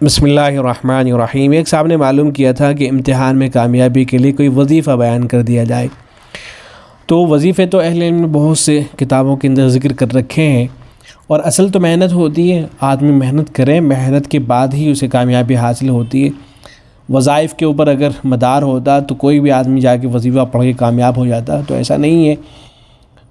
بسم اللہ الرحمن الرحیم۔ ایک صاحب نے معلوم کیا تھا کہ امتحان میں کامیابی کے لیے کوئی وظیفہ بیان کر دیا جائے، تو وظیفے تو اہل علم نے بہت سے کتابوں کے اندر ذکر کر رکھے ہیں، اور اصل تو محنت ہوتی ہے، آدمی محنت کرے، محنت کے بعد ہی اسے کامیابی حاصل ہوتی ہے۔ وظائف کے اوپر اگر مدار ہوتا تو کوئی بھی آدمی جا کے وظیفہ پڑھ کے کامیاب ہو جاتا، تو ایسا نہیں ہے،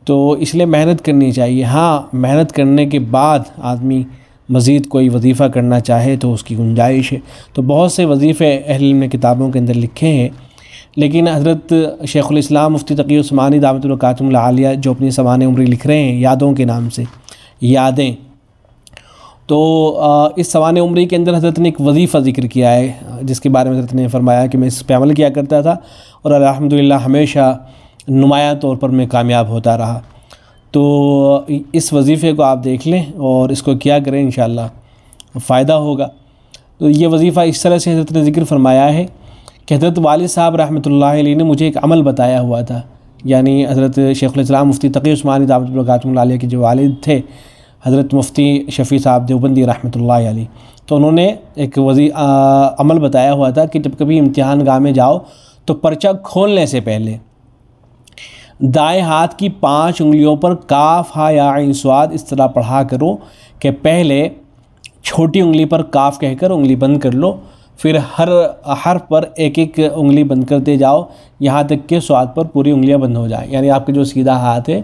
تو اس لیے محنت کرنی چاہیے۔ ہاں، محنت کرنے کے بعد آدمی مزید کوئی وظیفہ کرنا چاہے تو اس کی گنجائش ہے۔ تو بہت سے وظیفے اہل علم نے کتابوں کے اندر لکھے ہیں، لیکن حضرت شیخ الاسلام مفتی تقی عثمانی دامت البرکاتہ العالیہ جو اپنی سوانح عمری لکھ رہے ہیں یادوں کے نام سے، یادیں، تو اس سوانح عمری کے اندر حضرت نے ایک وظیفہ ذکر کیا ہے، جس کے بارے میں حضرت نے فرمایا کہ میں اس پہ عمل کیا کرتا تھا اور الحمدللہ ہمیشہ نمایاں طور پر میں کامیاب ہوتا رہا۔ تو اس وظیفے کو آپ دیکھ لیں اور اس کو کیا کریں، انشاءاللہ فائدہ ہوگا۔ تو یہ وظیفہ اس طرح سے حضرت نے ذکر فرمایا ہے کہ حضرت والد صاحب رحمۃ اللہ علیہ نے مجھے ایک عمل بتایا ہوا تھا، یعنی حضرت شیخ الاسلام مفتی تقی عثمانی دامت البرکاتہ العالیہ کے جو والد تھے حضرت مفتی شفیع صاحب دیوبندی رحمۃ اللہ علیہ، تو انہوں نے ایک عمل بتایا ہوا تھا کہ جب کبھی امتحان گاہ میں جاؤ تو پرچہ کھولنے سے پہلے دائیں ہاتھ کی 5 انگلیوں پر کاف ہا یا عین صاد اس طرح پڑھا کرو کہ پہلے چھوٹی انگلی پر کاف کہہ کر انگلی بند کر لو، پھر ہر حرف پر ایک ایک انگلی بند کرتے جاؤ یہاں تک کہ صاد پر پوری انگلیاں بند ہو جائیں، یعنی آپ کے جو سیدھا ہاتھ ہے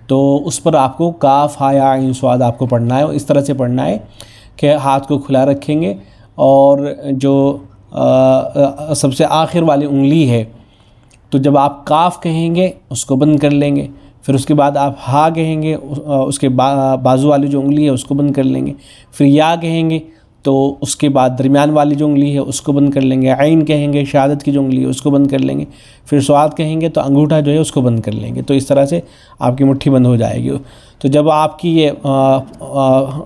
تو اس پر آپ کو کاف ہا یا عین صاد آپ کو پڑھنا ہے، اور اس طرح سے پڑھنا ہے کہ ہاتھ کو کھلا رکھیں گے، اور جو سب سے آخر والی انگلی ہے تو جب آپ کاف کہیں گے اس کو بند کر لیں گے، پھر اس کے بعد آپ ہا کہیں گے، اس کے بازو والی جو انگلی ہے اس کو بند کر لیں گے، پھر یا کہیں گے تو اس کے بعد درمیان والی جو انگلی ہے اس کو بند کر لیں گے، عین کہیں گے شہادت کی جو انگلی ہے اس کو بند کر لیں گے، پھر صاد کہیں گے تو انگوٹھا جو ہے اس کو بند کر لیں گے، تو اس طرح سے آپ کی مٹھی بند ہو جائے گی۔ تو جب آپ کی یہ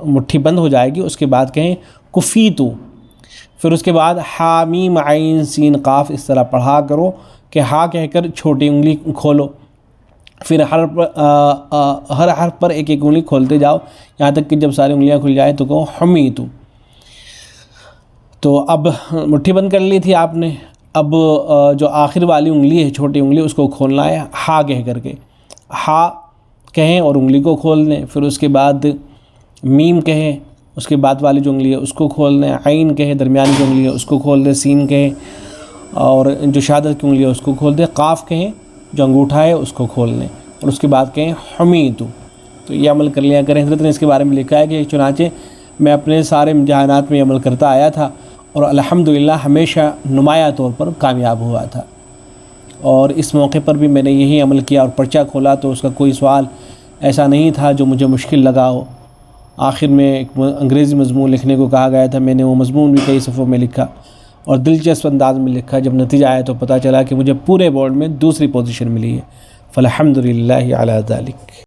مٹھی بند ہو جائے گی اس کے بعد کہیں کفیتو، پھر اس کے بعد حا میم عین سین قاف اس طرح پڑھا کرو کہ ہا کہہ کر چھوٹی انگلی کھولو، پھر ہر حرف پر ایک ایک انگلی کھولتے جاؤ یہاں تک کہ جب ساری انگلیاں کھل جائیں تو کہو حمیتو۔ تو اب مٹھی بند کر لی تھی آپ نے، اب جو آخر والی انگلی ہے چھوٹی انگلی اس کو کھولنا ہے ہا کہہ کر کے، ہا کہیں اور انگلی کو کھول دیں، پھر اس کے بعد میم کہیں، اس کے بعد والی جو انگلی ہے اس کو کھول دیں، عین کہیں درمیانی جو انگلی ہے اس کو کھول دیں، سین کہیں اور جو شہادت کی انگلی ہے اس کو کھول دیں، قاف کہیں جو انگوٹھا ہے اس کو کھول دیں، اور اس کے بعد کہیں حمیتو۔ تو یہ عمل کر لیا کریں۔ حضرت نے اس کے بارے میں لکھا ہے کہ چنانچہ میں اپنے سارے امتحانات میں عمل کرتا آیا تھا اور الحمدللہ ہمیشہ نمایاں طور پر کامیاب ہوا تھا، اور اس موقع پر بھی میں نے یہی عمل کیا اور پرچہ کھولا تو اس کا کوئی سوال ایسا نہیں تھا جو مجھے مشکل لگا ہو۔ آخر میں ایک انگریزی مضمون لکھنے کو کہا گیا تھا، میں نے وہ مضمون بھی کئی صفحوں میں لکھا اور دلچسپ انداز میں لکھا، جب نتیجہ آیا تو پتہ چلا کہ مجھے پورے بورڈ میں دوسری پوزیشن ملی ہے، فالحمدللہ علی ذالک۔